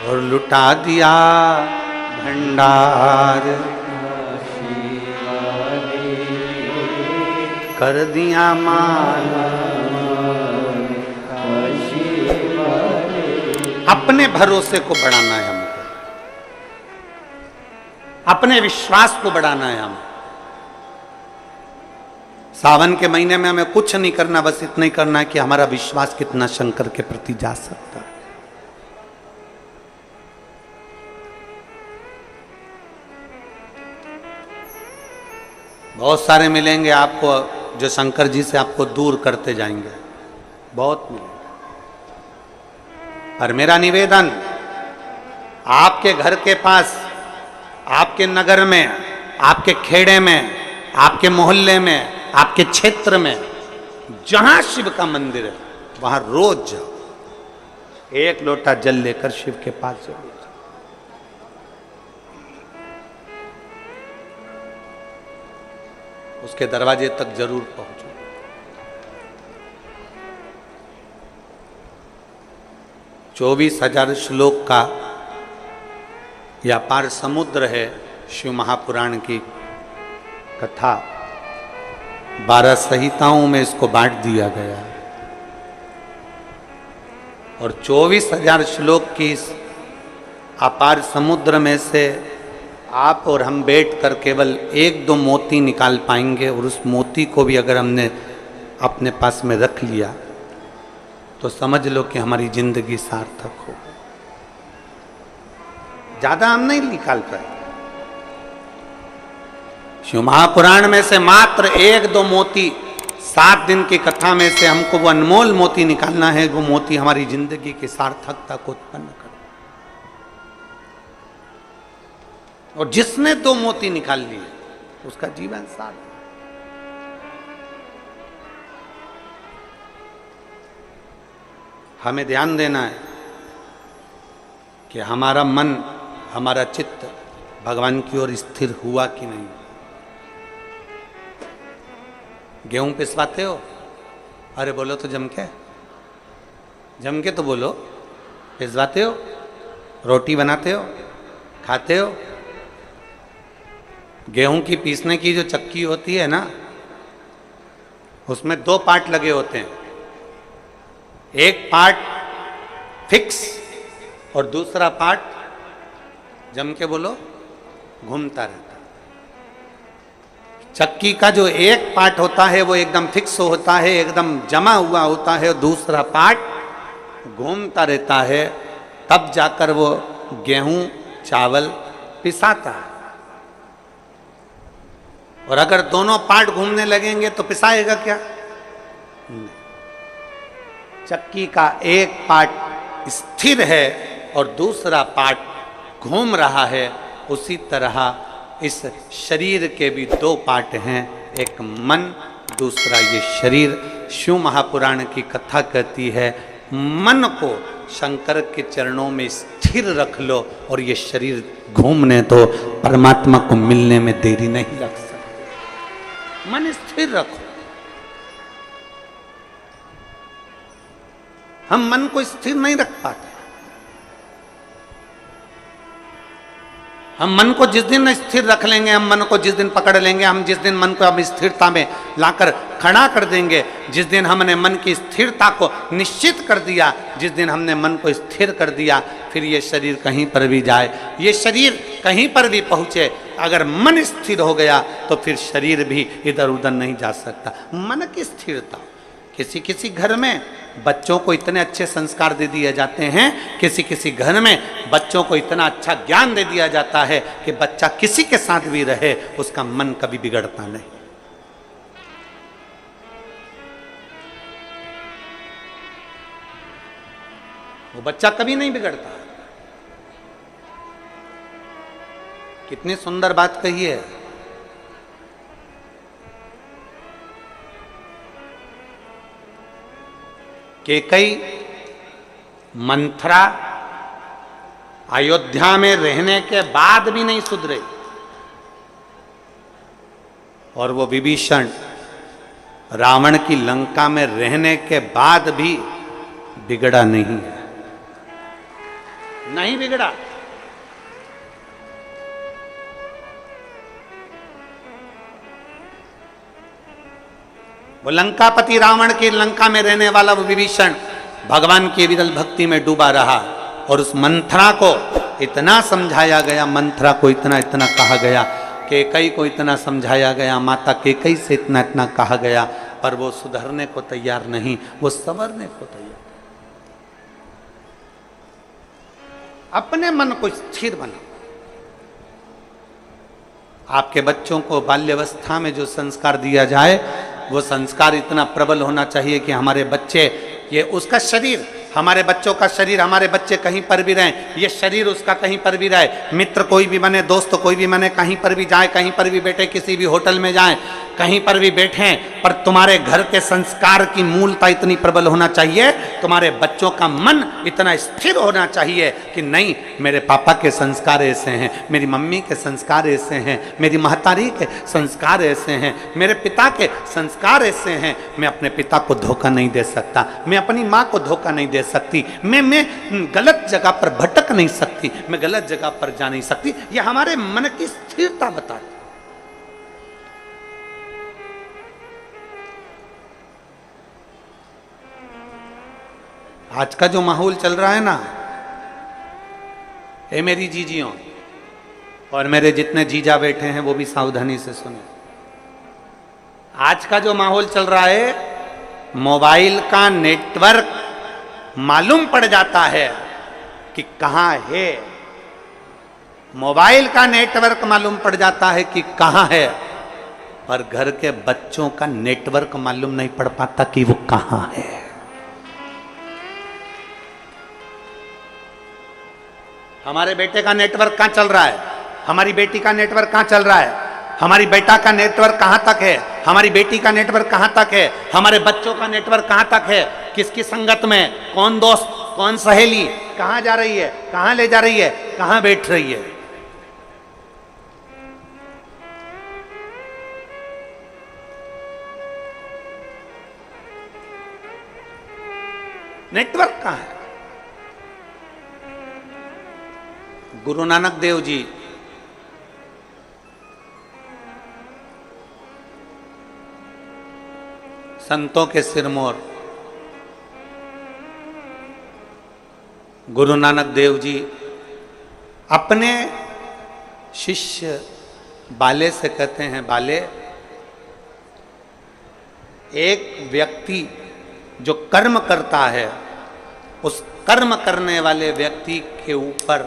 और लुटा दिया भंडार, कर दिया माला। अपने भरोसे को बढ़ाना है हमको, अपने विश्वास को बढ़ाना है हमें। सावन के महीने में हमें कुछ नहीं करना, बस इतना ही करना है कि हमारा विश्वास कितना शंकर के प्रति जा सकता है। बहुत सारे मिलेंगे आपको जो शंकर जी से आपको दूर करते जाएंगे, बहुत मिलेंगे। पर मेरा निवेदन, आपके घर के पास, आपके नगर में, आपके खेड़े में, आपके मोहल्ले में, आपके क्षेत्र में जहां शिव का मंदिर है वहां रोज जाओ, एक लोटा जल लेकर शिव के पास जरूर जाओ। उसके दरवाजे तक जरूर पहुंचो। 24,000 श्लोक का या पार समुद्र है शिव महापुराण की कथा। 12 संहिताओं में इसको बांट दिया गया है और 24,000 श्लोक की इस अपार समुद्र में से आप और हम बैठकर केवल 1-2 मोती निकाल पाएंगे। और उस मोती को भी अगर हमने अपने पास में रख लिया तो समझ लो कि हमारी जिंदगी सार्थक हो। ज्यादा हम नहीं निकाल पाए। शिव महापुराण में से मात्र 1-2 मोती, 7 दिन की कथा में से हमको वो अनमोल मोती निकालना है। वो मोती हमारी जिंदगी की सार्थकता को उत्पन्न करे। और जिसने 2 मोती निकाल लिए उसका जीवन सार्थक। हमें ध्यान देना है कि हमारा मन, हमारा चित्त भगवान की ओर स्थिर हुआ कि नहीं। गेहूं पिसवाते हो? अरे बोलो तो जम के तो बोलो। पिसवाते हो? रोटी बनाते हो? खाते हो? गेहूं की पीसने की जो चक्की होती है ना, उसमें 2 पार्ट लगे होते हैं। एक पार्ट फिक्स और दूसरा पार्ट, जम के बोलो, घूमता रहता। चक्की का जो एक पार्ट होता है वो एकदम फिक्स होता है, एकदम जमा हुआ होता है। दूसरा पार्ट घूमता रहता है, तब जाकर वो गेहूं चावल पिसाता है। और अगर दोनों पार्ट घूमने लगेंगे तो पिसाएगा क्या? नहीं। चक्की का एक पार्ट स्थिर है और दूसरा पार्ट घूम रहा है। उसी तरह इस शरीर के भी 2 पार्ट हैं, एक मन, दूसरा ये शरीर। शिव महापुराण की कथा कहती है मन को शंकर के चरणों में स्थिर रख लो और ये शरीर घूमने दो, परमात्मा को मिलने में देरी नहीं लग सकती। मन स्थिर रखो। हम मन को स्थिर नहीं रख पाते। हम मन को जिस दिन स्थिर रख लेंगे, हम मन को जिस दिन पकड़ लेंगे, हम जिस दिन मन को हम स्थिरता में लाकर खड़ा कर देंगे, जिस दिन हमने मन की स्थिरता को निश्चित कर दिया, जिस दिन हमने मन को स्थिर कर दिया, फिर ये शरीर कहीं पर भी जाए, ये शरीर कहीं पर भी पहुंचे, अगर मन स्थिर हो गया तो फिर शरीर भी इधर उधर नहीं जा सकता। मन की स्थिरता। किसी किसी घर में बच्चों को इतने अच्छे संस्कार दे दिए जाते हैं, किसी किसी घर में बच्चों को इतना अच्छा ज्ञान दे दिया जाता है कि बच्चा किसी के साथ भी रहे उसका मन कभी बिगड़ता नहीं। वो बच्चा कभी नहीं बिगड़ता। कितनी सुंदर बात कही है। कैकेयी मंथरा अयोध्या में रहने के बाद भी नहीं सुधरे और वो विभीषण रावण की लंका में रहने के बाद भी बिगड़ा नहीं है। नहीं बिगड़ा। वो लंकापति रावण की लंका में रहने वाला वो विभीषण भगवान की विरल भक्ति में डूबा रहा, और उस मंथरा को इतना समझाया गया, मंथरा को इतना इतना कहा गया, कैकई को इतना समझाया गया, माता कैकई से इतना इतना कहा गया, पर वो सुधरने को तैयार नहीं, वो संवरने को तैयार। अपने मन को स्थिर बनाओ। आपके बच्चों को बाल्यावस्था में जो संस्कार दिया जाए वो संस्कार इतना प्रबल होना चाहिए कि हमारे बच्चे, ये उसका शरीर, हमारे बच्चों का शरीर, हमारे बच्चे कहीं पर भी रहें, ये शरीर उसका कहीं पर भी रहे, मित्र कोई भी बने, दोस्त कोई भी बने, कहीं पर भी जाए, कहीं पर भी बैठे, किसी भी होटल में जाएं, कहीं पर भी बैठें, पर तुम्हारे घर के संस्कार की मूलता इतनी प्रबल होना चाहिए, तुम्हारे बच्चों का मन इतना स्थिर होना चाहिए कि नहीं, मेरे पापा के संस्कार ऐसे हैं, मेरी मम्मी के संस्कार ऐसे हैं, मेरी महतारी के संस्कार ऐसे हैं, मेरे पिता के संस्कार ऐसे हैं, मैं अपने पिता को धोखा नहीं दे सकता, मैं अपनी माँ को धोखा नहीं दे सकती, मैं गलत जगह पर भटक नहीं सकती, मैं गलत जगह पर जा नहीं सकती। ये हमारे मन की स्थिरता बताती। आज का जो माहौल चल रहा है ना, ये मेरी जीजियों और मेरे जितने जीजा बैठे हैं वो भी सावधानी से सुने। आज का जो माहौल चल रहा है, मोबाइल का नेटवर्क मालूम पड़ जाता है कि कहां है, मोबाइल का नेटवर्क मालूम पड़ जाता है कि कहां है, पर घर के बच्चों का नेटवर्क मालूम नहीं पड़ पाता कि वो कहां है। हमारे बेटे का नेटवर्क कहां चल रहा है, हमारी बेटी का नेटवर्क कहां चल रहा है, हमारी बेटा का नेटवर्क कहां तक है, हमारी बेटी का नेटवर्क कहां तक है, हमारे बच्चों का नेटवर्क कहां तक है, किसकी संगत में, कौन दोस्त, कौन सहेली कहां जा रही है, कहां ले जा रही है, कहां बैठ रही है। नेटवर्क कहां है। गुरु नानक देव जी संतों के सिरमौर, गुरु नानक देव जी अपने शिष्य बाले से कहते हैं, बाले, एक व्यक्ति जो कर्म करता है, उस कर्म करने वाले व्यक्ति के ऊपर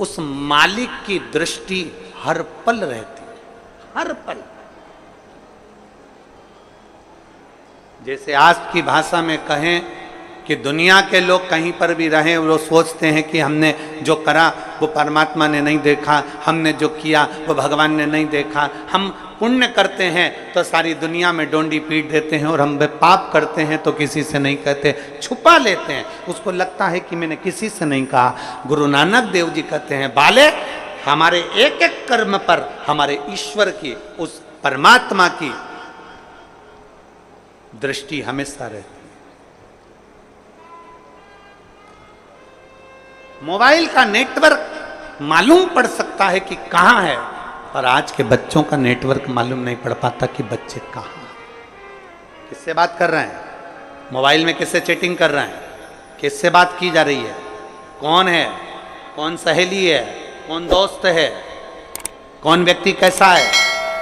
उस मालिक की दृष्टि हर पल रहती है, हर पल। जैसे आज की भाषा में कहें कि दुनिया के लोग कहीं पर भी रहें, वो सोचते हैं कि हमने जो करा वो परमात्मा ने नहीं देखा, हमने जो किया वो भगवान ने नहीं देखा। हम पुण्य करते हैं तो सारी दुनिया में डोंडी पीट देते हैं, और हम पाप करते हैं तो किसी से नहीं कहते, छुपा लेते हैं, उसको लगता है कि मैंने किसी से नहीं कहा। गुरु नानक देव जी कहते हैं, बाले, हमारे एक एक कर्म पर हमारे ईश्वर की, उस परमात्मा की दृष्टि हमेशा रहती है। मोबाइल का नेटवर्क मालूम पड़ सकता है कि कहां है, पर आज के बच्चों का नेटवर्क मालूम नहीं पड़ पाता कि बच्चे कहां, किससे बात कर रहे हैं, मोबाइल में किससे चैटिंग कर रहे हैं, किससे बात की जा रही है, कौन है, कौन सहेली है, कौन दोस्त है, कौन व्यक्ति कैसा है,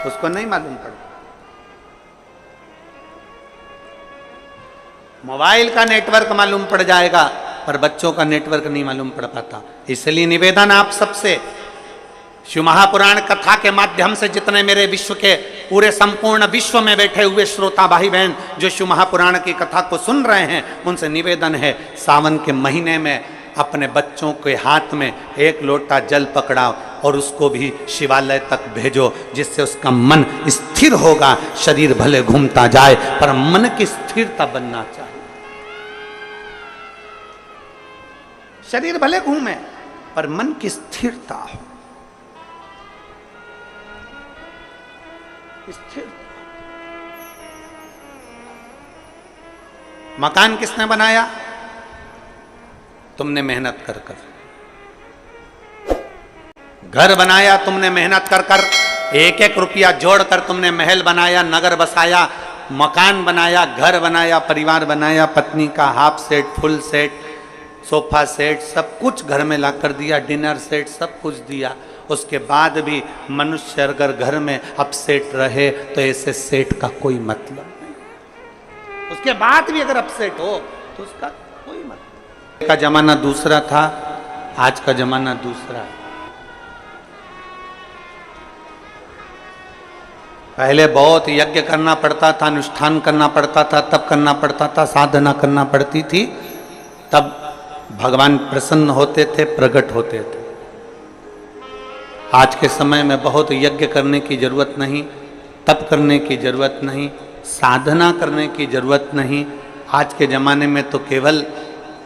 उसको नहीं मालूम पड़ता। मोबाइल का नेटवर्क मालूम पड़ जाएगा, पर बच्चों का नेटवर्क नहीं मालूम पड़ पाता। इसलिए निवेदन आप सबसे, शिव महापुराण कथा के माध्यम से जितने मेरे विश्व के पूरे संपूर्ण विश्व में बैठे हुए श्रोता भाई बहन जो शिव महापुराण की कथा को सुन रहे हैं, उनसे निवेदन है, सावन के महीने में अपने बच्चों के हाथ में एक लोटा जल पकड़ाओ और उसको भी शिवालय तक भेजो, जिससे उसका मन स्थिर होगा। शरीर भले घूमता जाए पर मन की स्थिरता बनना चाहिए। शरीर भले घूमे पर मन की स्थिरता हो, स्थिर। मकान किसने बनाया? तुमने मेहनत कर कर, घर बनाया तुमने मेहनत कर कर, एक एक रुपया जोड़कर तुमने महल बनाया, नगर बसाया, मकान बनाया, घर बनाया, परिवार बनाया, पत्नी का half set, full set, sofa set, सब कुछ घर में ला कर दिया, डिनर सेट सब कुछ दिया। उसके बाद भी मनुष्य अगर घर में अपसेट रहे तो ऐसे सेट का कोई मतलब नहीं। उसके बाद भी अगर अपसेट हो तो उसका कोई मतलब नहीं। का जमाना दूसरा था, आज का जमाना दूसरा है। पहले बहुत यज्ञ करना पड़ता था, अनुष्ठान करना पड़ता था, तब करना पड़ता था, साधना करना पड़ती थी, तब भगवान प्रसन्न होते थे, प्रकट होते थे। आज के समय में बहुत यज्ञ करने की जरूरत नहीं, तप करने की जरूरत नहीं, साधना करने की जरूरत नहीं। आज के जमाने में तो केवल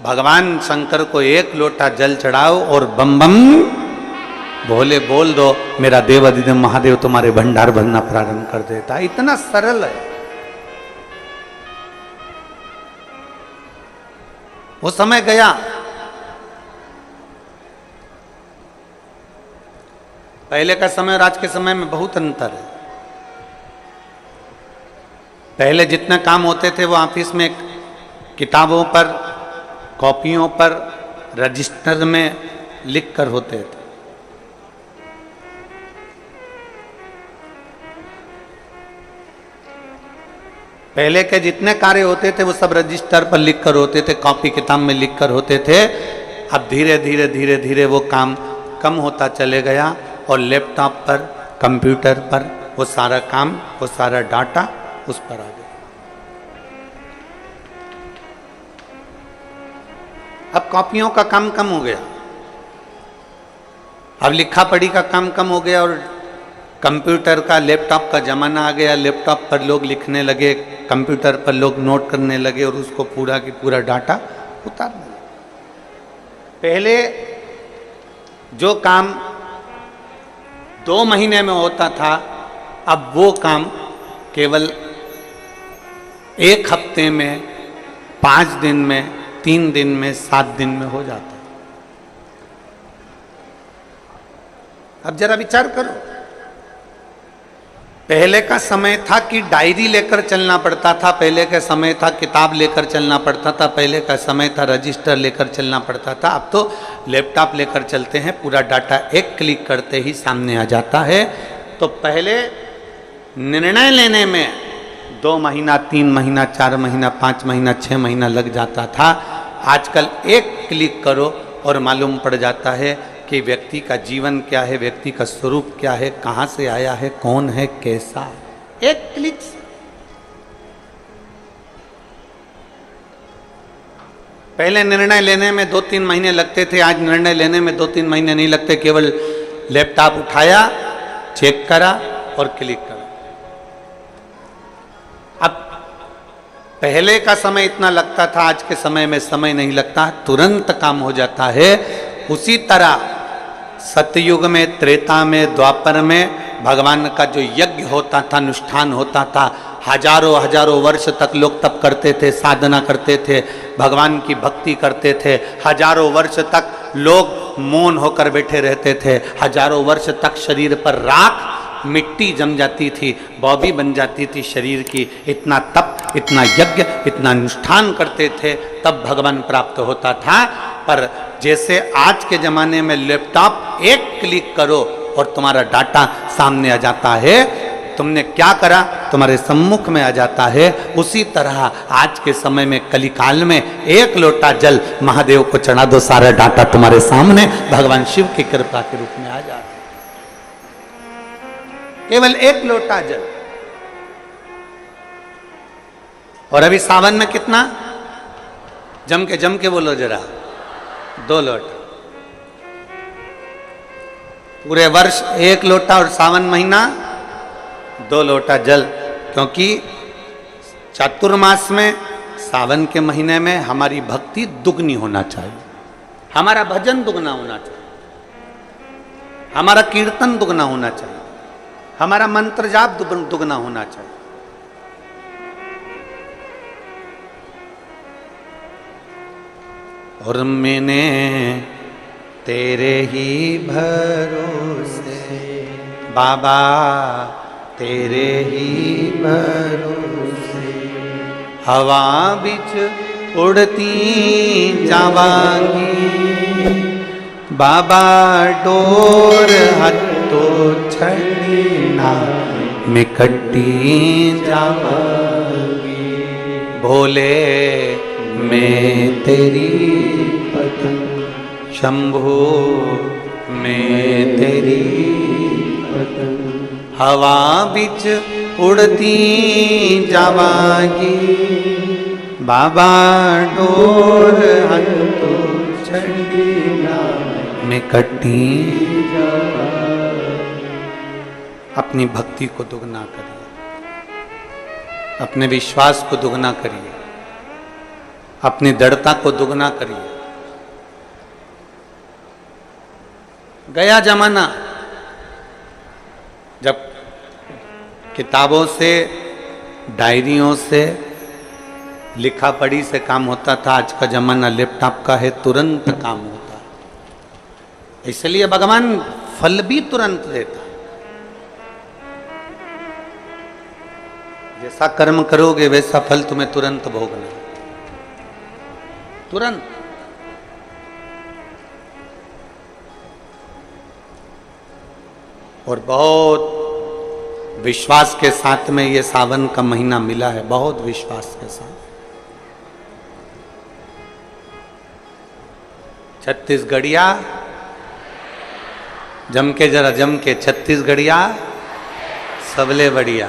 भगवान शंकर को एक लोटा जल चढ़ाओ और बम बम भोले बोल दो, मेरा देव अधिदेव महादेव तुम्हारे भंडार भरना प्रारंभ कर देता है। इतना सरल है। वो समय गया। पहले का समय और आज के समय में बहुत अंतर है। पहले जितने काम होते थे वो ऑफिस में किताबों पर, कॉपियों पर, रजिस्टर में लिख कर होते थे। पहले के जितने कार्य होते थे वो सब रजिस्टर पर लिख कर होते थे, कॉपी किताब में लिख कर होते थे। अब धीरे धीरे धीरे धीरे वो काम कम होता चले गया और लैपटॉप पर, कंप्यूटर पर वो सारा काम, वो सारा डाटा उस पर आ गया। अब कॉपियों का काम कम हो गया, अब लिखा पढ़ी का काम कम हो गया और कंप्यूटर का, लैपटॉप का जमाना आ गया। लैपटॉप पर लोग लिखने लगे, कंप्यूटर पर लोग नोट करने लगे और उसको पूरा की पूरा डाटा उतारने लगे। पहले जो काम 2 महीने में होता था, अब वो काम केवल 1 हफ्ते में, 5 दिन में, 3 दिन में, 7 दिन में हो जाता है। अब जरा विचार करो, पहले का समय था कि डायरी लेकर चलना पड़ता था, पहले का समय था किताब लेकर चलना पड़ता था, पहले का समय था रजिस्टर लेकर चलना पड़ता था। अब तो लैपटॉप लेकर चलते हैं, पूरा डाटा एक क्लिक करते ही सामने आ जाता है। तो पहले निर्णय लेने में 2 महीना, 3 महीना, 4 महीना, 5 महीना, 6 महीना लग जाता था। आजकल एक क्लिक करो और मालूम पड़ जाता है कि व्यक्ति का जीवन क्या है, व्यक्ति का स्वरूप क्या है, कहाँ से आया है, कौन है, कैसा है, एक क्लिक से। पहले निर्णय लेने में 2-3 महीने लगते थे, आज निर्णय लेने में 2-3 महीने नहीं लगते। केवल लैपटॉप उठाया, चेक करा और क्लिक करा। अब पहले का समय इतना लगता था, आज के समय में समय नहीं लगता, तुरंत काम हो जाता है। उसी तरह सतयुग में, त्रेता में, द्वापर में भगवान का जो यज्ञ होता था, अनुष्ठान होता था, हजारों हजारों वर्ष तक लोग तप करते थे, साधना करते थे, भगवान की भक्ति करते थे। हजारों वर्ष तक लोग मौन होकर बैठे रहते थे। हजारों वर्ष तक शरीर पर राख, मिट्टी जम जाती थी, बॉबी बन जाती थी शरीर की। इतना तप, इतना यज्ञ, इतना अनुष्ठान करते थे, तब भगवान प्राप्त होता था। पर जैसे आज के जमाने में लैपटॉप एक क्लिक करो और तुम्हारा डाटा सामने आ जाता है, तुमने क्या करा तुम्हारे सम्मुख में आ जाता है। उसी तरह आज के समय में, कलिकाल में, एक लोटा जल महादेव को चढ़ा दो, सारा डाटा तुम्हारे सामने भगवान शिव की कृपा के रूप में आ जाता है। केवल एक लोटा जल। और अभी सावन में कितना? जम के बोलो जरा, 2 लोटा। पूरे वर्ष 1 लोटा और सावन महीना 2 लोटा जल। क्योंकि चातुर्मास में, सावन के महीने में हमारी भक्ति दुगनी होना चाहिए, हमारा भजन दुगना होना चाहिए, हमारा कीर्तन दुगना होना चाहिए, हमारा मंत्र जाप दुगना होना चाहिए। और मैंने तेरे ही भरोसे बाबा, तेरे ही भरोसे हवा बिच उड़ती जावांगी बाबा, डोर हथो छड़ना मैं कटी जावांगी। भोले मैं तेरी पतंग, शंभो मैं तेरी पतंग, हवा बिच उड़ती जावांगी बाबा, डोर हथो छड़ना मैं कटी जावांगी। अपनी भक्ति को दुगना करिए, अपने विश्वास को दुगना करिए, अपनी दृढ़ता को दुगना करिए। गया जमाना जब किताबों से, डायरियों से, लिखा पढ़ी से काम होता था, आज का जमाना लैपटॉप का है, तुरंत काम होता है। इसलिए भगवान फल भी तुरंत देता। जैसा कर्म करोगे वैसा फल तुम्हें तुरंत भोगना, तुरंत। और बहुत विश्वास के साथ में ये सावन का महीना मिला है, बहुत विश्वास के साथ। छत्तीसगढ़िया जम के, जरा जम के, छत्तीसगढ़िया सबले बढ़िया।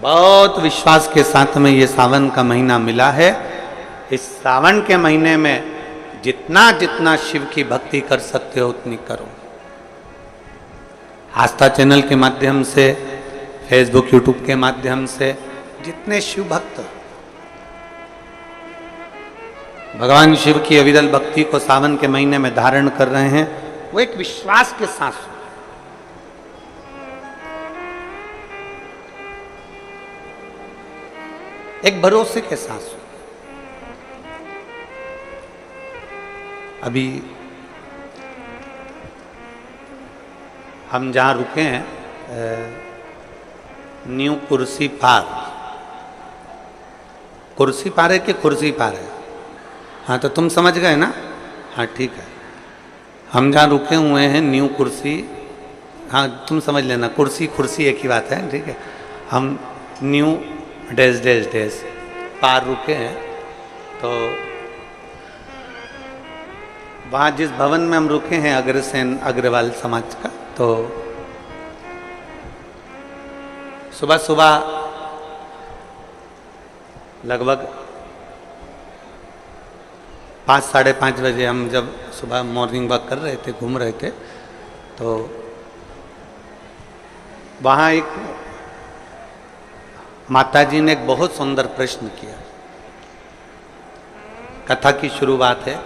बहुत विश्वास के साथ में ये सावन का महीना मिला है। इस सावन के महीने में जितना जितना शिव की भक्ति कर सकते हो उतनी करो। आस्था चैनल के माध्यम से, फेसबुक यूट्यूब के माध्यम से जितने शिव भक्त भगवान शिव की अविरल भक्ति को सावन के महीने में धारण कर रहे हैं, वो एक विश्वास के साथ, एक भरोसे के साथ। अभी हम जहाँ रुके हैं न्यू कुर्सी पार, कुर्सी पार है कि कुर्सी पार है? हाँ तो तुम समझ गए ना? हाँ ठीक है। हम जहाँ रुके हुए हैं न्यू कुर्सी, हाँ तुम समझ लेना, कुर्सी कुर्सी एक ही बात है, ठीक है। हम न्यू डैश डैश डैश पार रुके हैं। तो वहाँ जिस भवन में हम रुके हैं अग्रसेन अग्रवाल समाज का, तो सुबह सुबह लगभग 5 साढ़े 5 बजे हम जब सुबह मॉर्निंग वॉक कर रहे थे, घूम रहे थे, तो वहाँ एक माताजी ने एक बहुत सुंदर प्रश्न किया। कथा की शुरुआत है,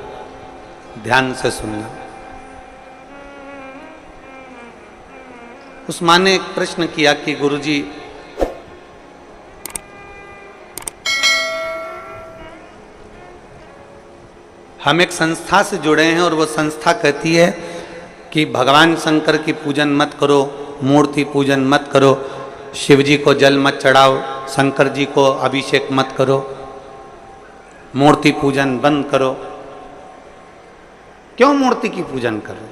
ध्यान से सुनना। उस माँ ने एक प्रश्न किया कि गुरुजी, हम एक संस्था से जुड़े हैं और वो संस्था कहती है कि भगवान शंकर की पूजन मत करो, मूर्ति पूजन मत करो, शिव जी को जल मत चढ़ाओ, शंकर जी को अभिषेक मत करो, मूर्ति पूजन बंद करो। क्यों मूर्ति की पूजन करो?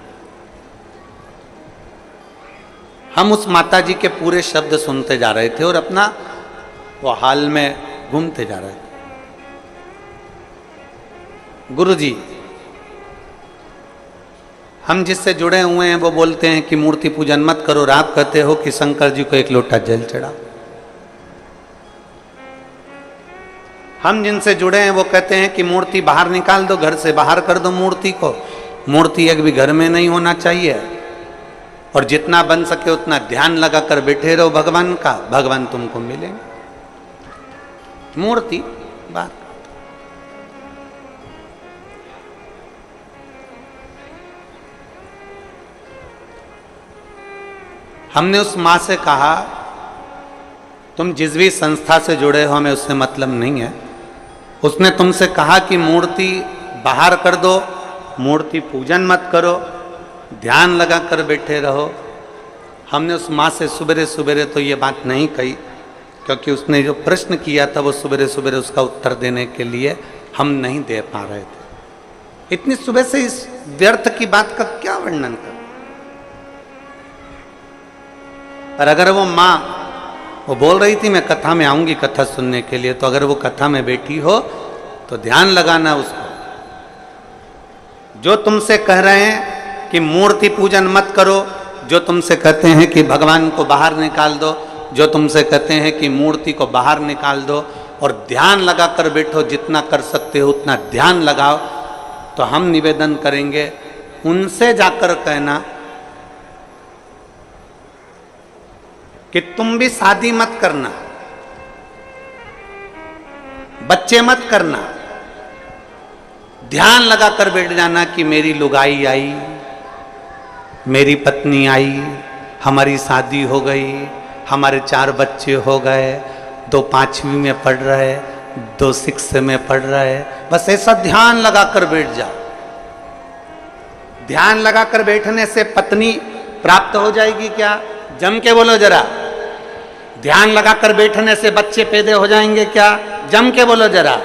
हम उस माता जी के पूरे शब्द सुनते जा रहे थे और अपना वो हाल में घूमते जा रहे थे। गुरुजी, हम जिससे जुड़े हुए हैं वो बोलते हैं कि मूर्ति पूजन मत करो, और आप कहते हो कि शंकर जी को एक लोटा जल चढ़ाओ। हम जिनसे जुड़े हैं वो कहते हैं कि मूर्ति बाहर निकाल दो, घर से बाहर कर दो मूर्ति को, मूर्ति एक भी घर में नहीं होना चाहिए, और जितना बन सके उतना ध्यान लगाकर बैठे रहो भगवान का, भगवान तुमको मिलेंगे। मूर्ति बात। हमने उस माँ से कहा, तुम जिस भी संस्था से जुड़े हो हमें उससे मतलब नहीं है। उसने तुमसे कहा कि मूर्ति बाहर कर दो, मूर्ति पूजन मत करो, ध्यान लगा कर बैठे रहो। हमने उस माँ से सुबेरे सुबेरे तो ये बात नहीं कही, क्योंकि उसने जो प्रश्न किया था वो सुबेरे सुबेरे उसका उत्तर देने के लिए हम नहीं दे पा रहे थे। इतनी सुबह से इस व्यर्थ की बात का क्या वर्णन कर। पर अगर वो माँ वो बोल रही थी मैं कथा में आऊंगी कथा सुनने के लिए, तो अगर वो कथा में बैठी हो तो ध्यान लगाना उसको। जो तुमसे कह रहे हैं कि मूर्ति पूजन मत करो, जो तुमसे कहते हैं कि भगवान को बाहर निकाल दो, जो तुमसे कहते हैं कि मूर्ति को बाहर निकाल दो और ध्यान लगा कर बैठो, जितना कर सकते हो उतना ध्यान लगाओ, तो हम निवेदन करेंगे उनसे जाकर कहना कि तुम भी शादी मत करना, बच्चे मत करना, ध्यान लगा कर बैठ जाना कि मेरी लुगाई आई, मेरी पत्नी आई, हमारी शादी हो गई, हमारे 4 बच्चे हो गए, 2 5वीं में पढ़ रहे, 2 6 में पढ़ रहे। बस ऐसा ध्यान लगा कर बैठ जाओ। ध्यान लगा कर बैठने से पत्नी प्राप्त हो जाएगी क्या? जम के बोलो जरा। ध्यान लगा कर बैठने से बच्चे पैदा हो जाएंगे क्या? जम के बोलो जरा।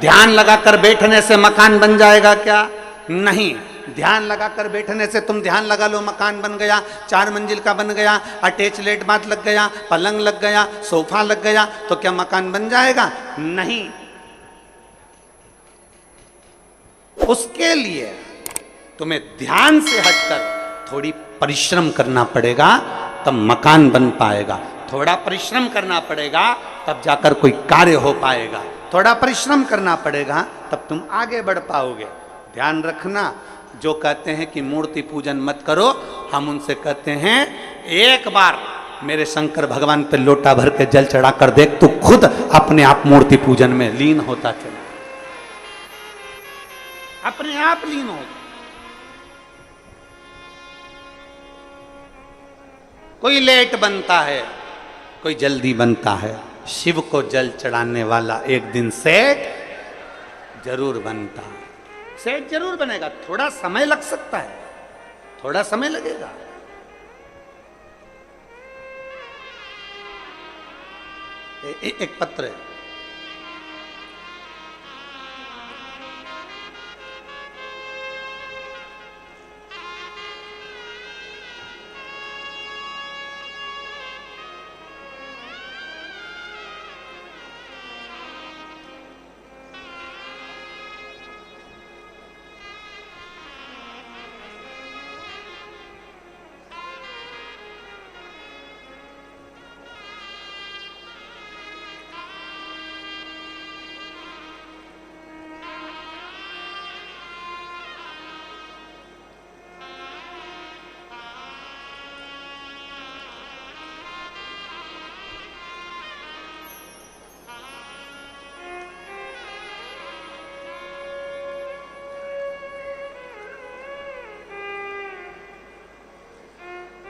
ध्यान लगा कर बैठने से मकान बन जाएगा क्या? नहीं। ध्यान लगा कर बैठने से तुम ध्यान लगा लो मकान बन गया, 4 मंजिल का बन गया, अटैच लेट बाथ लग गया, पलंग लग गया, सोफा लग गया, तो क्या मकान बन जाएगा? नहीं। उसके लिए तुम्हें ध्यान से हटकर थोड़ी परिश्रम करना पड़ेगा, तब मकान बन पाएगा। थोड़ा परिश्रम करना पड़ेगा तब जाकर कोई कार्य हो पाएगा। थोड़ा परिश्रम करना पड़ेगा तब तुम आगे बढ़ पाओगे। ध्यान रखना, जो कहते हैं कि मूर्ति पूजन मत करो, हम उनसे कहते हैं एक बार मेरे शंकर भगवान पे लोटा भर के जल चढ़ा कर देख, तू खुद अपने आप मूर्ति पूजन में लीन होता चला, अपने आप लीन होता। कोई लेट बनता है, कोई जल्दी बनता है। शिव को जल चढ़ाने वाला एक दिन सेठ जरूर बनता है। सेठ जरूर बनेगा। थोड़ा समय लग सकता है, थोड़ा समय लगेगा। एक पत्र है,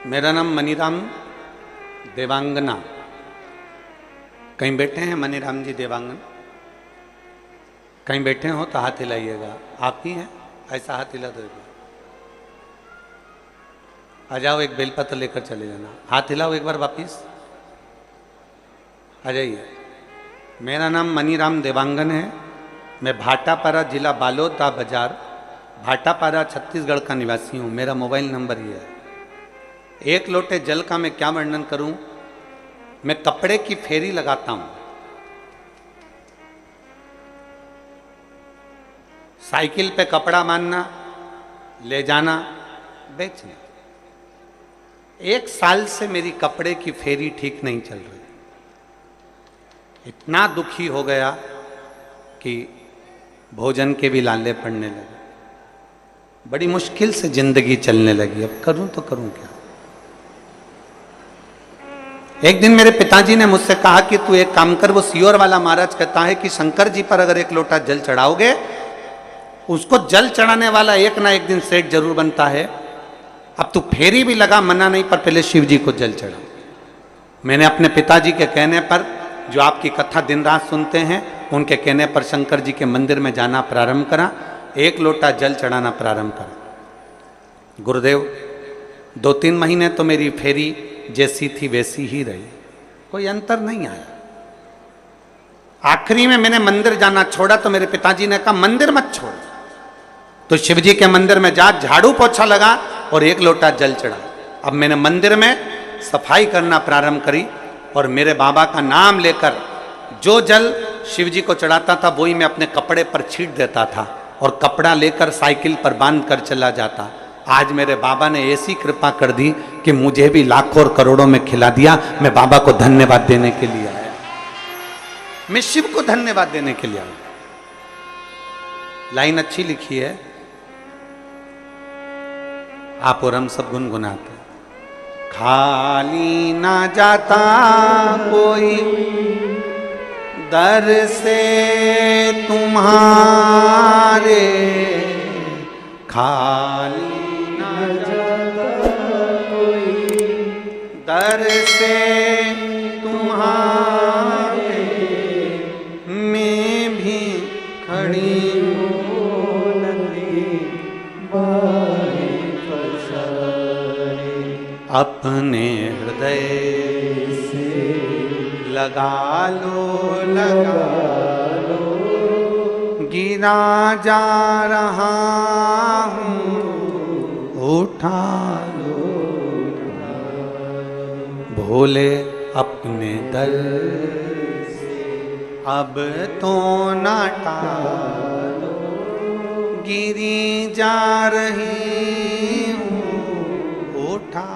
मेरा नाम मनीराम देवांगना। कहीं बैठे हैं मनीराम जी देवांगन? कहीं बैठे हो तो हाथ हिलाइएगा। आप ही हैं? ऐसा हाथ हिला दो। आ जाओ, एक बेलपत्र लेकर चले जाना। हाथ हिलाओ एक बार वापिस। आ जाइए। मेरा नाम मनीराम देवांगन है। मैं भाटापारा जिला बालोदा बाजार, भाटापारा छत्तीसगढ़ का निवासी हूँ। मेरा मोबाइल नंबर ये है। एक लोटे जल का मैं क्या वर्णन करूं। मैं कपड़े की फेरी लगाता हूं। साइकिल पे कपड़ा बांधना, ले जाना, बेचना। 1 साल से मेरी कपड़े की फेरी ठीक नहीं चल रही। इतना दुखी हो गया कि भोजन के भी लाले पड़ने लगे। बड़ी मुश्किल से जिंदगी चलने लगी। अब करूं तो करूं क्या। एक दिन मेरे पिताजी ने मुझसे कहा कि तू एक काम कर। वो सियोर वाला महाराज कहता है कि शंकर जी पर अगर 1 लोटा जल चढ़ाओगे, उसको जल चढ़ाने वाला एक ना एक दिन सेठ जरूर बनता है। अब तू फेरी भी लगा, मना नहीं, पर पहले शिव जी को जल चढ़ा। मैंने अपने पिताजी के कहने पर, जो आपकी कथा दिन रात सुनते हैं, उनके कहने पर शंकर जी के मंदिर में जाना प्रारंभ करा। एक लोटा जल चढ़ाना प्रारंभ करा। गुरुदेव 2-3 महीने तो मेरी फेरी जैसी थी वैसी ही रही, कोई अंतर नहीं आया। आखिरी में मैंने मंदिर जाना छोड़ा तो मेरे पिताजी ने कहा मंदिर मत छोड़, तो शिवजी के मंदिर में जा, झाड़ू पोछा लगा और एक लोटा जल चढ़ा। अब मैंने मंदिर में सफाई करना प्रारंभ करी और मेरे बाबा का नाम लेकर जो जल शिवजी को चढ़ाता था वही मैं अपने कपड़े पर छींट देता था और कपड़ा लेकर साइकिल पर बांध कर चला जाता। आज मेरे बाबा ने ऐसी कृपा कर दी कि मुझे भी लाखों और करोड़ों में खिला दिया। मैं बाबा को धन्यवाद देने के लिए आया, मैं शिव को धन्यवाद देने के लिए आया। लाइन अच्छी लिखी है, आप और हम सब गुनगुनाते। खाली ना जाता कोई दर से तुम्हारे, खाली ना जाता कोई दर से तुम्हारे, मैं भी खड़ी अपने हृदय से लगा लो, गिरा जा रहा हूँ उठा लो, भोले अपने दर से अब तो ना टालो, गिरी जा रही हूँ उठा।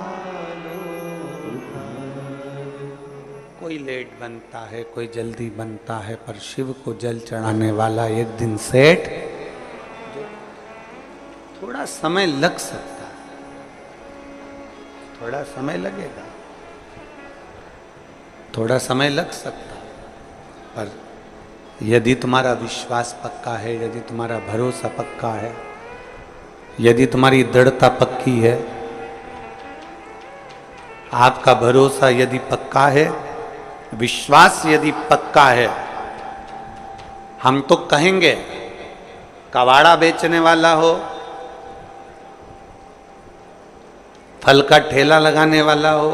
कोई लेट बनता है, कोई जल्दी बनता है, पर शिव को जल चढ़ाने वाला एक दिन सेठ। थोड़ा समय लग सकता है, थोड़ा समय लगेगा, थोड़ा समय लग सकता है, पर यदि तुम्हारा विश्वास पक्का है, यदि तुम्हारा भरोसा पक्का है, यदि तुम्हारी दृढ़ता पक्की है, आपका भरोसा यदि पक्का है, विश्वास यदि पक्का है, हम तो कहेंगे कबाड़ा बेचने वाला हो, फल का ठेला लगाने वाला हो,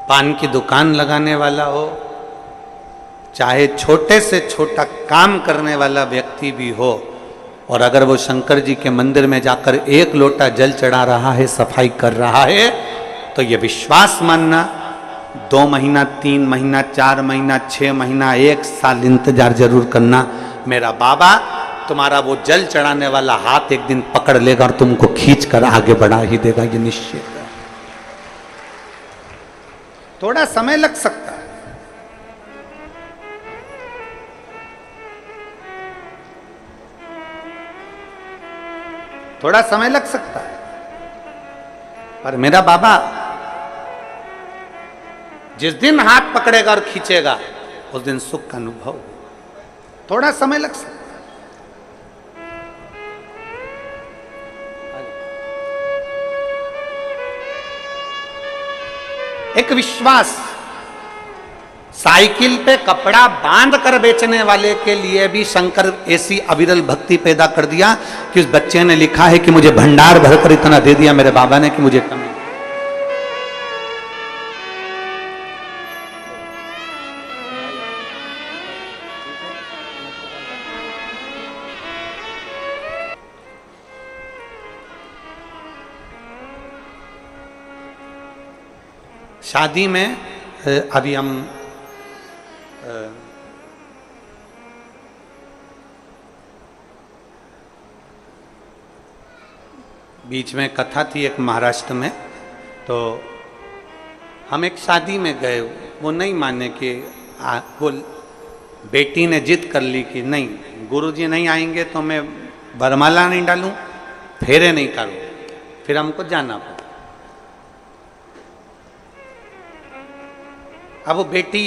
पान की दुकान लगाने वाला हो, चाहे छोटे से छोटा काम करने वाला व्यक्ति भी हो, और अगर वो शंकर जी के मंदिर में जाकर एक लोटा जल चढ़ा रहा है, सफाई कर रहा है, तो ये विश्वास मानना 2 महीना, 3 महीना, 4 महीना, 6 महीना, 1 साल इंतजार जरूर करना। मेरा बाबा तुम्हारा वो जल चढ़ाने वाला हाथ एक दिन पकड़ लेगा और तुमको खींच कर आगे बढ़ा ही देगा, ये निश्चित है। थोड़ा समय लग सकता है, थोड़ा समय लग सकता है, पर मेरा बाबा जिस दिन हाथ पकड़ेगा और खींचेगा उस दिन सुख का अनुभव। थोड़ा समय लग सकता है। एक विश्वास, साइकिल पे कपड़ा बांध कर बेचने वाले के लिए भी शंकर ऐसी अविरल भक्ति पैदा कर दिया कि उस बच्चे ने लिखा है कि मुझे भंडार भरकर इतना दे दिया मेरे बाबा ने कि मुझे कमी। शादी में अभी हम बीच में कथा थी एक महाराष्ट्र में, तो हम एक शादी में गए, वो नहीं माने कि वो बेटी ने जिद कर ली कि नहीं गुरुजी नहीं आएंगे तो मैं वरमाला नहीं डालूं, फेरे नहीं करूं, फिर हमको जाना पड़ा। अब वो बेटी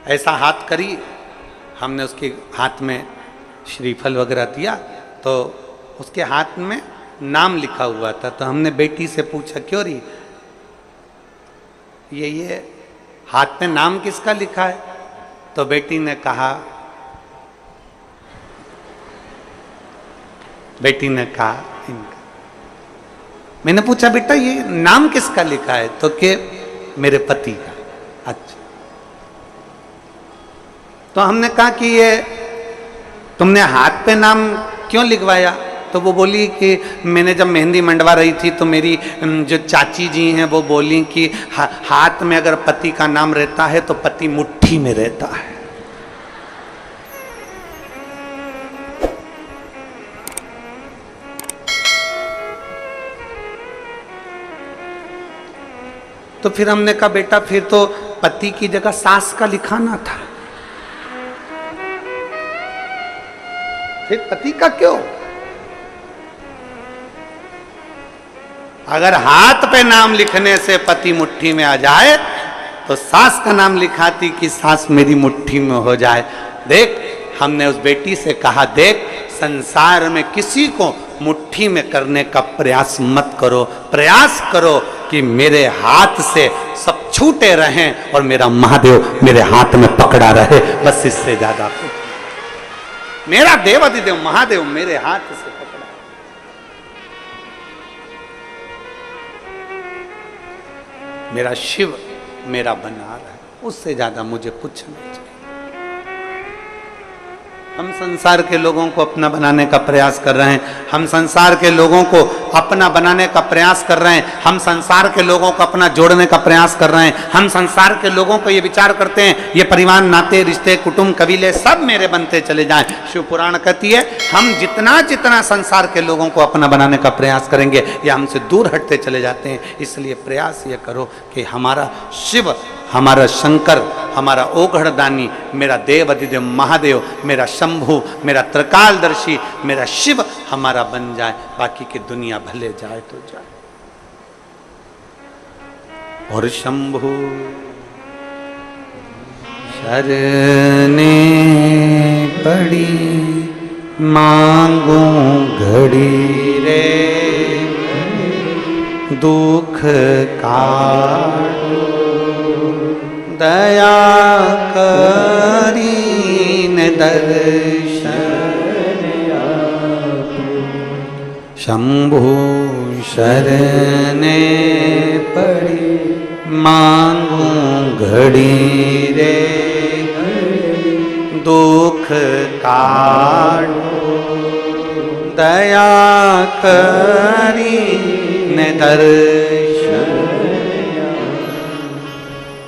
ऐसा हाथ करी, हमने उसके हाथ में श्रीफल वगैरह दिया, तो उसके हाथ में नाम लिखा हुआ था। तो हमने बेटी से पूछा क्यों रही ये हाथ में नाम किसका लिखा है? तो बेटी ने कहा बेटी ने कहा इनका। मैंने पूछा बेटा ये नाम किसका लिखा है? तो कि मेरे पति का। अच्छा। तो हमने कहा कि ये तुमने हाथ पे नाम क्यों लिखवाया? तो वो बोली कि मैंने जब मेहंदी मंडवा रही थी तो मेरी जो चाची जी हैं वो बोली कि हाथ में अगर पति का नाम रहता है तो पति मुट्ठी में रहता है। तो फिर हमने कहा बेटा फिर तो पति की जगह सास का लिखाना था, फिर पति का क्यों? अगर हाथ पे नाम लिखने से पति मुट्ठी में आ जाए तो सास का नाम लिखाती कि सास मेरी मुट्ठी में हो जाए। देख, हमने उस बेटी से कहा देख, संसार में किसी को मुट्ठी में करने का प्रयास मत करो, प्रयास करो कि मेरे हाथ से सब छूटे रहें और मेरा महादेव मेरे हाथ में पकड़ा रहे, बस इससे ज्यादा कुछ। मेरा देव अधिदेव महादेव मेरे हाथ से पकड़ा। मेरा शिव मेरा बना रहा है, उससे ज्यादा मुझे कुछ नहीं चाहिए। हम संसार के लोगों को अपना बनाने का प्रयास कर रहे हैं, हम संसार के लोगों को अपना बनाने का प्रयास कर रहे हैं, हम संसार के लोगों को अपना जोड़ने का प्रयास कर रहे हैं, हम संसार के लोगों को ये विचार करते हैं ये परिवार नाते रिश्ते कुटुंब कबीले सब मेरे बनते चले जाएं। शिव पुराण कहती है हम जितना जितना संसार के लोगों को अपना बनाने का प्रयास करेंगे ये हमसे दूर हटते चले जाते हैं। इसलिए प्रयास ये करो कि हमारा शिव, हमारा शंकर, हमारा ओघड़दानी, मेरा देव अधिदेव महादेव, मेरा शंभु, मेरा त्रिकालदर्शी, मेरा शिव हमारा बन जाए, बाकी की दुनिया भले जाए तो जाए। और शंभु शरणे पड़ी मांगू घड़ी रे दुख काटो दया करीन दर्शन शंभु शरणे पड़ी मांगू घड़ी रे दुख काटो दया करीन दर्शन।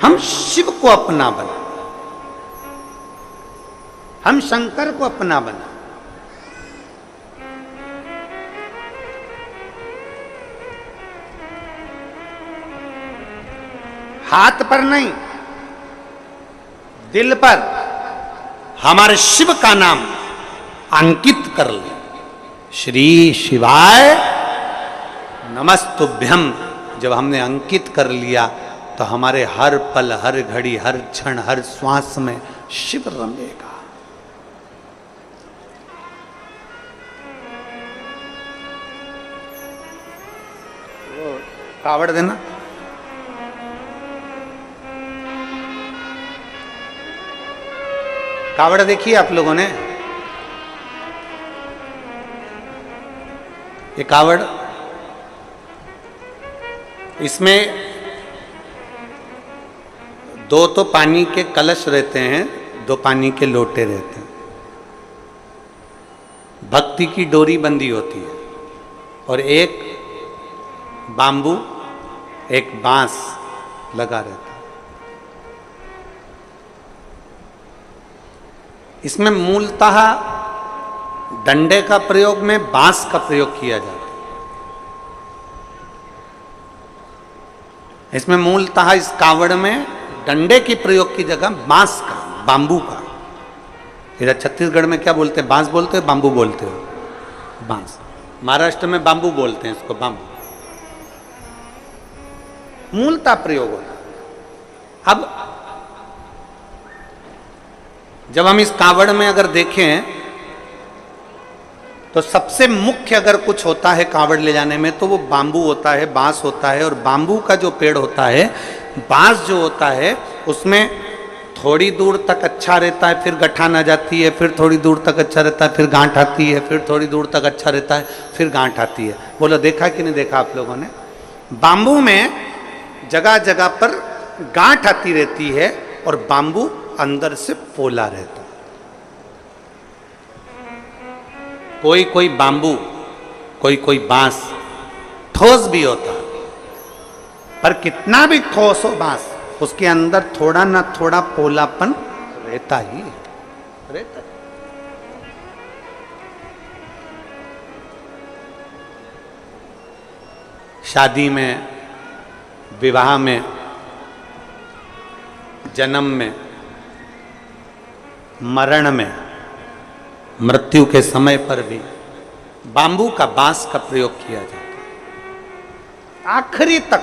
हम शिव को अपना बना, हम शंकर को अपना बना। हाथ पर नहीं, दिल पर हमारे शिव का नाम अंकित कर ले। श्री शिवाय नमस्तुभ्यम जब हमने अंकित कर लिया तो हमारे हर पल, हर घड़ी, हर क्षण, हर श्वास में शिव रमेगा। कावड़ देना। कावड़ देखिए आप लोगों ने, ये कावड़, इसमें दो तो पानी के कलश रहते हैं, दो पानी के लोटे रहते हैं, भक्ति की डोरी बंधी होती है, और एक बांबू, एक बांस लगा रहता है। इसमें मूलतः डंडे का प्रयोग में बांस का प्रयोग किया जाता है। इसमें मूलतः इस कावड़ में डंडे के प्रयोग की जगह बांस का, बांबू का। इधर छत्तीसगढ़ में क्या बोलते हैं? बांस बोलते हो, बांबू बोलते हो? बांस। महाराष्ट्र में बांबू बोलते हैं इसको, बांबू। मूलतः प्रयोग होता है। अब जब हम इस कावड़ में अगर देखें तो सबसे मुख्य अगर कुछ होता है कावड़ ले जाने में तो वो बांबू होता है, बांस होता है। और बांबू का जो पेड़ होता है, बांस जो होता है, उसमें थोड़ी दूर तक अच्छा रहता है, फिर गठान आ जाती है, फिर थोड़ी दूर तक अच्छा रहता है, फिर गांठ आती है, फिर थोड़ी दूर तक अच्छा रहता है, फिर गांठ आती है। बोलो देखा कि नहीं देखा आप लोगों ने? बाम्बू में जगह जगह पर गांठ आती रहती है और बाम्बू अंदर से पोला रहता है। कोई कोई बाम्बू, कोई कोई बांस ठोस भी होता, पर कितना भी ठोस हो बांस, उसके अंदर थोड़ा ना थोड़ा पोलापन रहता ही रहता है। शादी में, विवाह में, जन्म में, मरण में, मृत्यु के समय पर भी बांबू का बांस का प्रयोग किया जाता है आखिरी तक।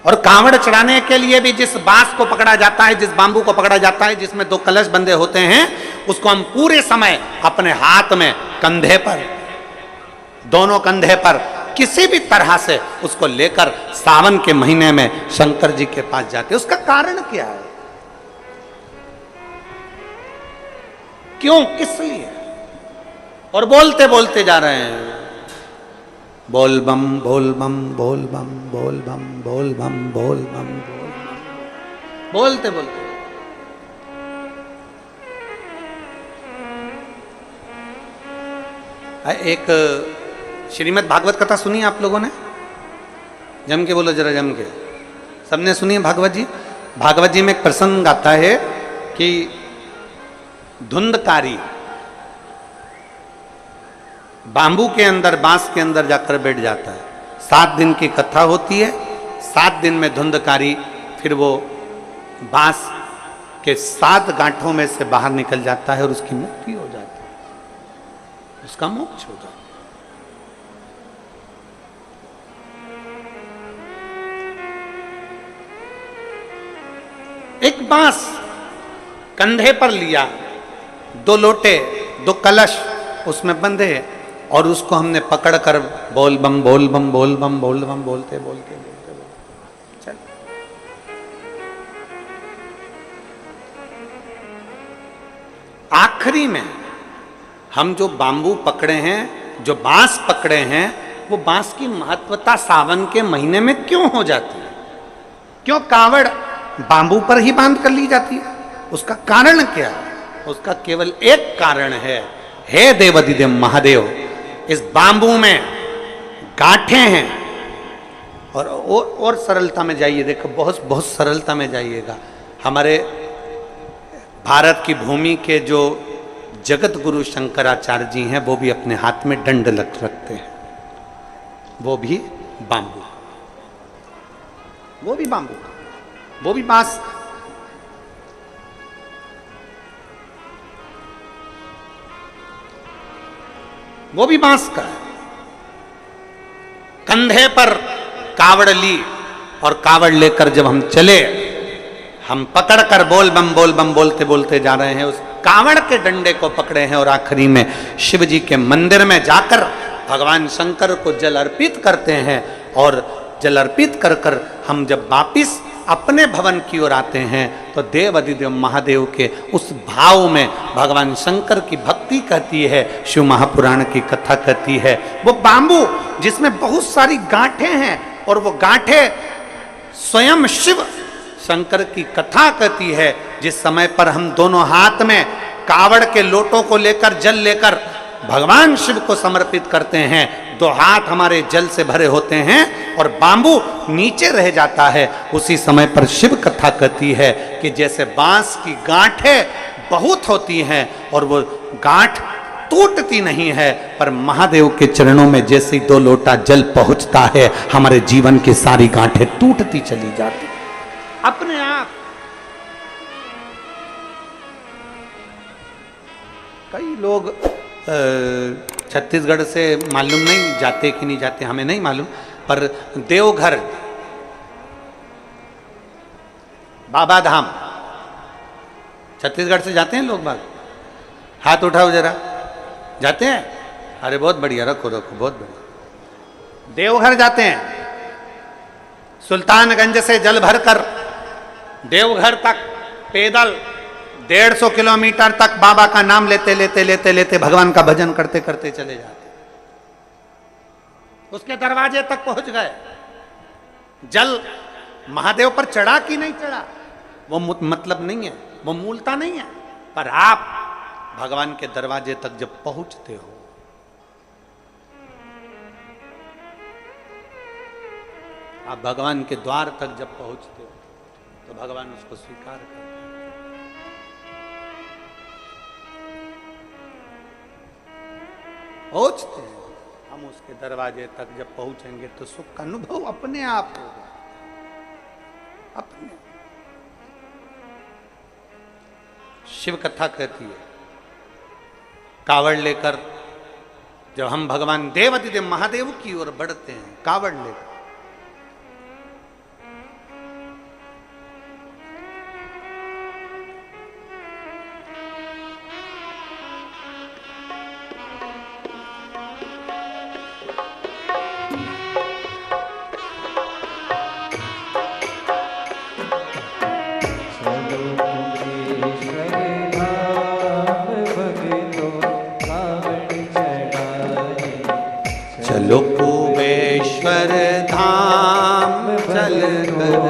और कांवड़ चढ़ाने के लिए भी जिस बांस को पकड़ा जाता है, जिस बांबू को पकड़ा जाता है, जिसमें 2 कलश बंधे होते हैं, उसको हम पूरे समय अपने हाथ में, कंधे पर, दोनों कंधे पर किसी भी तरह से उसको लेकर सावन के महीने में शंकर जी के पास जाते हैं। उसका कारण क्या है? क्यों, किस लिए? और बोलते बोलते जा रहे हैं, बोल बम बोल बम बोल बम बोल बम बोल बम बोल बम बोल बम, बोलते बोलते। एक श्रीमद् भागवत कथा सुनी आप लोगों ने? जम के बोलो जरा, जम के। सबने सुनी है भागवत जी? भागवत जी में एक प्रसंग आता है कि धुंधकारी बांबू के अंदर, बांस के अंदर जाकर बैठ जाता है। 7 दिन की कथा होती है। 7 दिन में धुंधकारी फिर वो बांस के 7 गांठों में से बाहर निकल जाता है और उसकी मुक्ति हो जाती है, उसका मोक्ष हो जाता है। एक बांस कंधे पर लिया, 2 लोटे, 2 कलश उसमें बंधे, और उसको हमने पकड़कर बोल बम बोल बम बोल बम बोल बम बोलते बोलते बोलते बोलते चल। आखिरी में हम जो बांबू पकड़े हैं, जो बांस पकड़े हैं, वो बांस की महत्वता सावन के महीने में क्यों हो जाती है? क्यों कावड़ बांबू पर ही बांध कर ली जाती है? उसका कारण क्या है? उसका केवल एक कारण है, हे देवाधिदेव महादेव, इस बांबू में गांठें हैं। और सरलता में जाइए, देखो बहुत बहुत सरलता में जाइएगा। हमारे भारत की भूमि के जो जगत गुरु शंकराचार्य जी हैं, वो भी अपने हाथ में दंड रखते हैं, वो भी बांबू, वो भी बांबू, वो भी बांस। वो भी बांस का है। कंधे पर कावड़ ली और कावड़ लेकर जब हम चले, हम पकड़कर बोल बम बोलते बोलते जा रहे हैं, उस कावड़ के डंडे को पकड़े हैं और आखिरी में शिव जी के मंदिर में जाकर भगवान शंकर को जल अर्पित करते हैं। और जल अर्पित कर कर हम जब वापिस अपने भवन की ओर आते हैं तो देव अधिदेव महादेव के उस भाव में भगवान शंकर की भक्ति कहती है, शिव महापुराण की कथा कहती है। वो बांबू जिसमें बहुत सारी गांठें हैं और वो गांठें स्वयं शिव शंकर की कथा कहती है। जिस समय पर हम दोनों हाथ में कावड़ के लोटों को लेकर, जल लेकर भगवान शिव को समर्पित करते हैं, 2 हाथ हमारे जल से भरे होते हैं और बांबू नीचे रह जाता है, उसी समय पर शिव कथा कहती है कि जैसे बांस की गांठें बहुत होती हैं और वो गांठ टूटती नहीं है, पर महादेव के चरणों में जैसे 2 लोटा जल पहुंचता है, हमारे जीवन की सारी गांठें टूटती चली जाती अपने आप। कई लोग छत्तीसगढ़ से मालूम नहीं जाते कि नहीं जाते, हमें नहीं मालूम, पर देवघर, बाबा धाम छत्तीसगढ़ से जाते हैं लोग बाग? हाथ उठाओ जरा, जाते हैं? अरे बहुत बढ़िया, रखो रखो, बहुत बढ़िया। देवघर जाते हैं, सुल्तानगंज से जल भरकर देवघर तक पैदल 150 किलोमीटर तक बाबा का नाम लेते लेते लेते लेते भगवान का भजन करते करते चले जाते। उसके दरवाजे तक पहुंच गए। जल महादेव पर चढ़ा कि नहीं चढ़ा वो मतलब नहीं है, वो मूलता नहीं है, पर आप भगवान के दरवाजे तक जब पहुंचते हो, आप भगवान के द्वार तक जब पहुंचते हो तो भगवान उसको स्वीकार करते हैं। पहुंचते हैं हम उसके दरवाजे तक जब पहुंचेंगे तो सुख का अनुभव अपने आप होगा। अपने शिव कथा कहती है, कावड़ लेकर जब हम भगवान देवाधिदेव महादेव की ओर बढ़ते हैं, कावड़ लेकर, चलो कुबेश्वर धाम चल कर,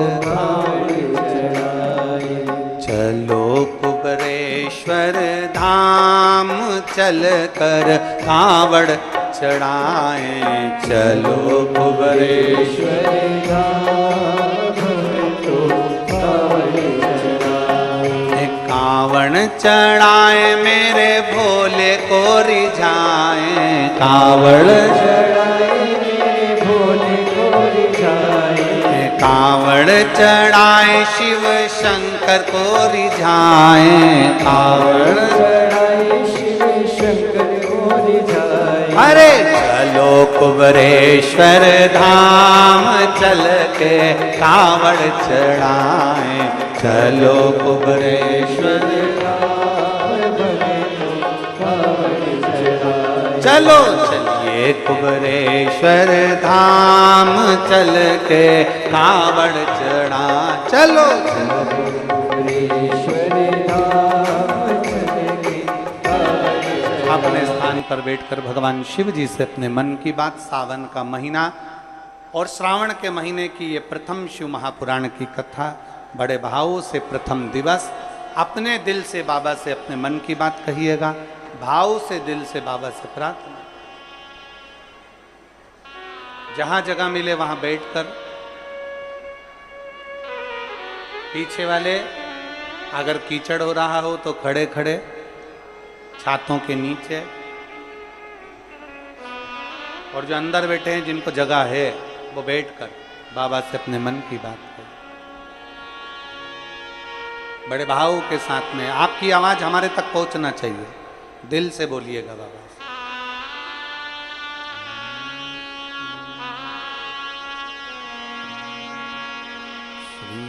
चलो कुबेश्वर धाम चल कर कावड़ चढ़ाए, चलो कुबेश्वर कावड़ चढ़ाए मेरे भोले को रिझाए, कावड़ कावड़ चढ़ाए शिव शंकर को रिझाए, कावड़ चढ़ाए शिव शंकर को रिझाए। अरे चलो कुबेश्वर धाम चल के कावड़ चढ़ाए, चलो कुबेश्वर चलो चलिए कुबेश्वर धाम चल के कावड़ चढ़ा, चलो कुबेश्वर धाम चल के। अपने स्थान पर बैठकर भगवान शिव जी से अपने मन की बात, सावन का महीना और श्रावण के महीने की ये प्रथम शिव महापुराण की कथा, बड़े भाव से प्रथम दिवस, अपने दिल से बाबा से अपने मन की बात कहिएगा, भाव से दिल से बाबा से प्रार्थना। जहां जगह मिले वहां बैठकर, पीछे वाले अगर कीचड़ हो रहा हो तो खड़े खड़े छातों के नीचे, और जो अंदर बैठे हैं जिनको जगह है वो बैठकर बाबा से अपने मन की बात करें। बड़े भाव के साथ में आपकी आवाज हमारे तक पहुंचना चाहिए, दिल से बोलिएगा बाबा से। श्री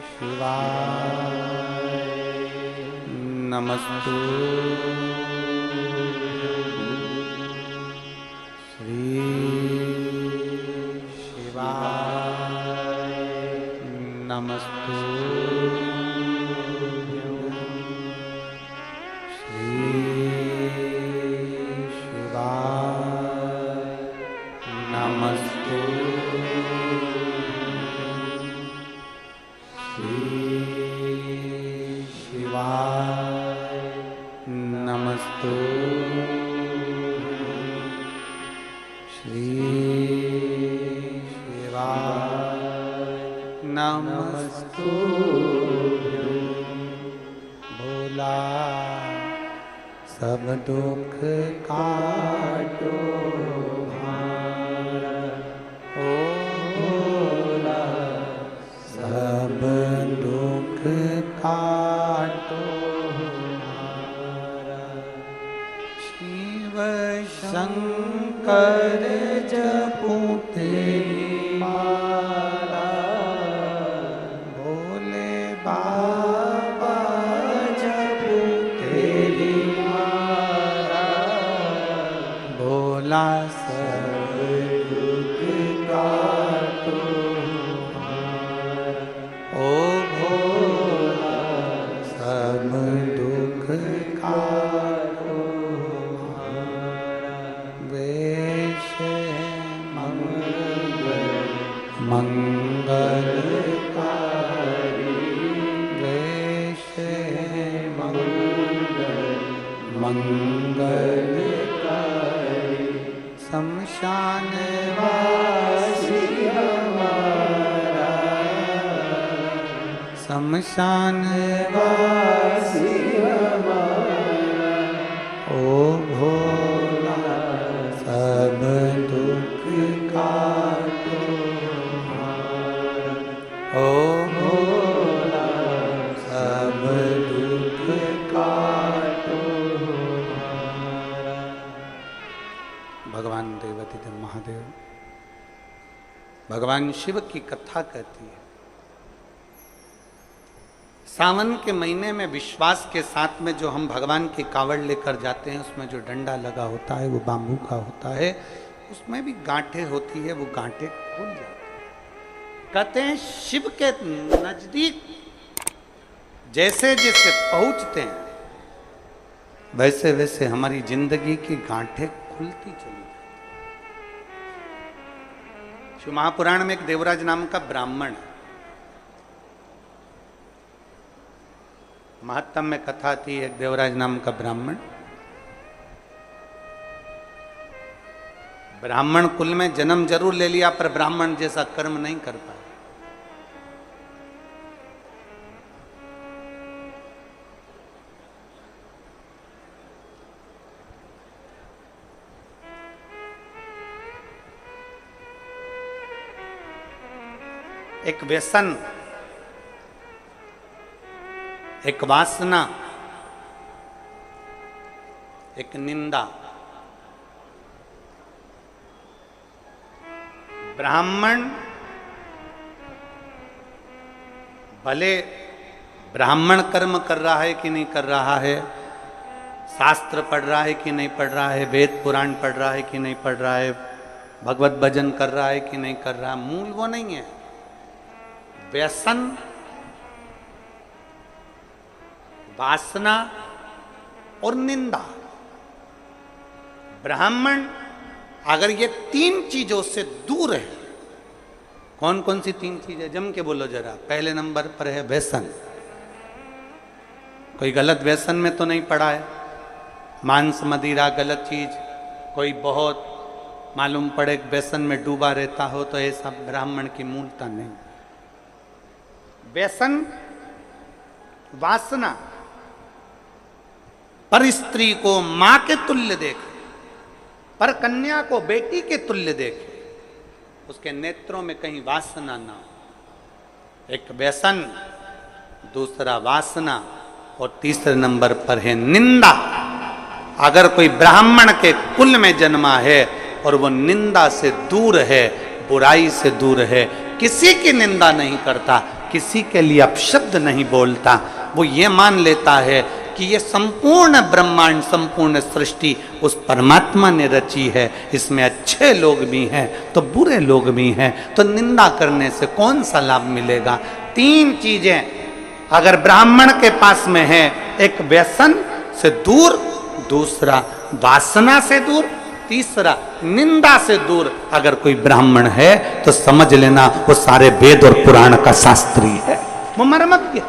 शिवाय नमस्तु, श्री शिवाय नमस्तु, भोला सब दुख काटो भार, ओ भोला सब दुख काटो भार। शिव शंकर जपू तेरी माला, भोले बाबा जपू तेरी माला, भोला सब दुख काटो भार। मंगलकारी शमशान वासी हमारा, शमशान वासी हमारा, ओ भोला सब दुख काटो हमारा, ओ भोला सब दुख काटो हमारा। भगवान देवाधिदेव महादेव भगवान शिव की कथा कहती है, सावन के महीने में विश्वास के साथ में जो हम भगवान की कावड़ लेकर जाते हैं, उसमें जो डंडा लगा होता है वो बाम्बू का होता है, उसमें भी गांठें होती है, वो गांठें खुल जाती है। कहते हैं शिव के नजदीक जैसे जैसे पहुंचते हैं वैसे वैसे हमारी जिंदगी की गांठें खुलती चली। शिव महापुराण में एक देवराज नाम का ब्राह्मण, महत्तम में कथा थी, एक देवराज नाम का ब्राह्मण, ब्राह्मण कुल में जन्म जरूर ले लिया पर ब्राह्मण जैसा कर्म नहीं कर पाया। एक व्यसन, एक वासना, एक निंदा। ब्राह्मण भले ब्राह्मण कर्म कर रहा है कि नहीं कर रहा है, शास्त्र पढ़ रहा है कि नहीं पढ़ रहा है, वेद पुराण पढ़ रहा है कि नहीं पढ़ रहा है, भगवत भजन कर रहा है कि नहीं कर रहा, मूल वो नहीं है। व्यसन, वासना और निंदा। ब्राह्मण अगर ये तीन चीजों से दूर है, कौन कौन सी तीन चीजें, जम के बोलो जरा। पहले नंबर पर है व्यसन। कोई गलत व्यसन में तो नहीं पड़ा है, मांस मदिरा गलत चीज, कोई बहुत मालूम पड़े व्यसन में डूबा रहता हो, तो ऐसा ब्राह्मण की मूलता नहीं। व्यसन, वासना, पर स्त्री को मां के तुल्य देखे, पर कन्या को बेटी के तुल्य देखे, उसके नेत्रों में कहीं वासना ना हो। एक व्यसन, दूसरा वासना और तीसरे नंबर पर है निंदा। अगर कोई ब्राह्मण के कुल में जन्मा है और वो निंदा से दूर है, बुराई से दूर है, किसी की निंदा नहीं करता, किसी के लिए अपशब्द नहीं बोलता, वो ये मान लेता है कि ये संपूर्ण ब्रह्मांड, संपूर्ण सृष्टि उस परमात्मा ने रची है, इसमें अच्छे लोग भी हैं तो बुरे लोग भी हैं, तो निंदा करने से कौन सा लाभ मिलेगा। तीन चीजें अगर ब्राह्मण के पास में है, एक व्यसन से दूर, दूसरा वासना से दूर, तीसरा निंदा से दूर अगर कोई ब्राह्मण है तो समझ लेना वो सारे वेद और पुराण का शास्त्री है, वो मर्मज्ञ।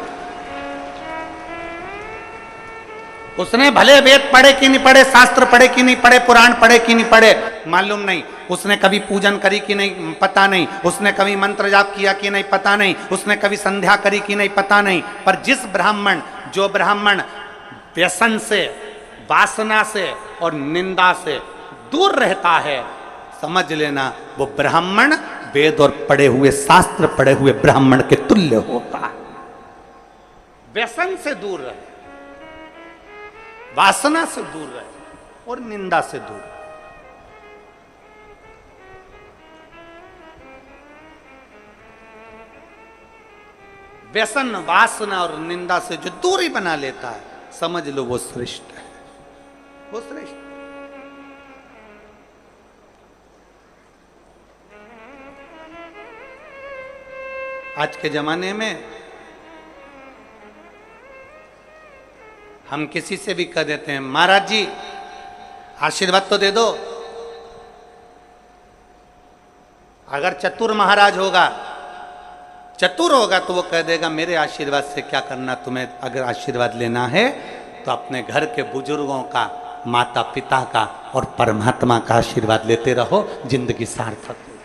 उसने भले वेद पढ़े कि नहीं पढ़े, शास्त्र पढ़े कि नहीं पढ़े, पुराण पढ़े कि नहीं पढ़े, मालूम नहीं। उसने कभी पूजन करी कि नहीं, पता नहीं। उसने कभी मंत्र जाप किया कि नहीं, पता नहीं। उसने कभी संध्या करी कि नहीं, पता नहीं। पर जिस ब्राह्मण, जो ब्राह्मण व्यसन से, वासना से और निंदा से दूर रहता है, समझ लेना वो ब्राह्मण वेद और पढ़े हुए, शास्त्र पढ़े हुए ब्राह्मण के तुल्य होता है। व्यसन से दूर रहे, वासना से दूर रहे और निंदा से दूर। व्यसन, वासना और निंदा से जो दूरी बना लेता है, समझ लो वो श्रेष्ठ है, वो श्रेष्ठ। आज के जमाने में हम किसी से भी कह देते हैं, महाराज जी आशीर्वाद तो दे दो। अगर चतुर महाराज होगा, चतुर होगा तो वो कह देगा मेरे आशीर्वाद से क्या करना, तुम्हें अगर आशीर्वाद लेना है तो अपने घर के बुजुर्गों का, माता पिता का और परमात्मा का आशीर्वाद लेते रहो, जिंदगी सार्थक हो जाए।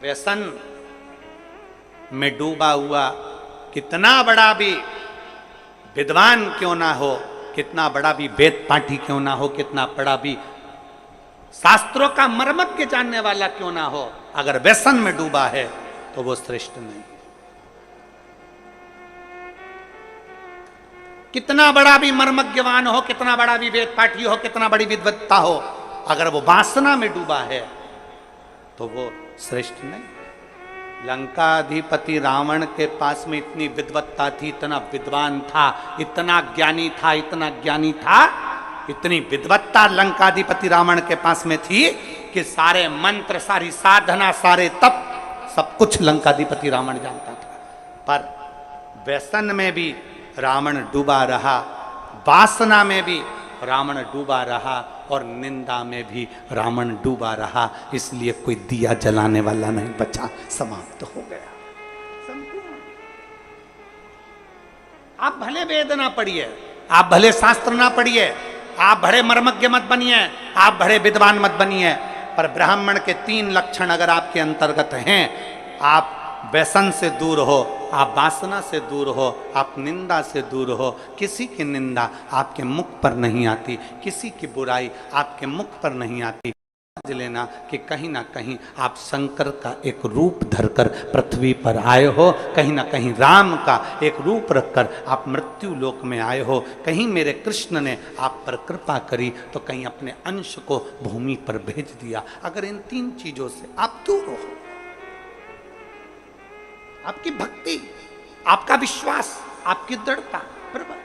व्यसन में डूबा हुआ कितना बड़ा भी विद्वान क्यों ना हो, कितना बड़ा भी वेद पाठी क्यों ना हो, कितना बड़ा भी शास्त्रों का मर्मज्ञ जानने वाला क्यों ना हो, अगर व्यसन में डूबा है तो वो श्रेष्ठ नहीं। कितना बड़ा भी मर्मज्ञवान हो, कितना बड़ा भी वेद पाठी हो, कितना बड़ी विद्वत्ता हो, अगर वो वासना में डूबा है तो वो श्रेष्ठ नहीं। लंकाधिपति रावण के पास में इतनी विद्वत्ता थी, इतना विद्वान था, इतना ज्ञानी था, इतना ज्ञानी था, इतनी विद्वत्ता लंकाधिपति रावण के पास में थी कि सारे मंत्र, सारी साधना, सारे तप, सब कुछ लंकाधिपति रावण जानता था। पर व्यसन में भी रावण डूबा रहा, वासना में भी रावण डूबा रहा और निंदा में भी रावण डूबा रहा, इसलिए कोई दिया जलाने वाला नहीं बचा, समाप्त हो गया संपूर्ण। आप भले वेद ना पढ़िए, आप भले शास्त्र ना पढ़िए, आप बड़े मर्मज्ञ मत बनिए, आप बड़े विद्वान मत बनिए, पर ब्राह्मण के 3 लक्षण अगर आपके अंतर्गत हैं, आप व्यसन से दूर हो, आप वासना से दूर हो, आप निंदा से दूर हो, किसी की निंदा आपके मुख पर नहीं आती, किसी की बुराई आपके मुख पर नहीं आती, समझ लेना कि कहीं ना कहीं आप शंकर का एक रूप धरकर पृथ्वी पर आए हो, कहीं ना कहीं राम का एक रूप रखकर आप मृत्यु लोक में आए हो, कहीं मेरे कृष्ण ने आप पर कृपा करी तो कहीं अपने अंश को भूमि पर भेज दिया। अगर इन 3 चीजों से आप दूर हो, आपकी भक्ति, आपका विश्वास, आपकी दृढ़ता, बराबर।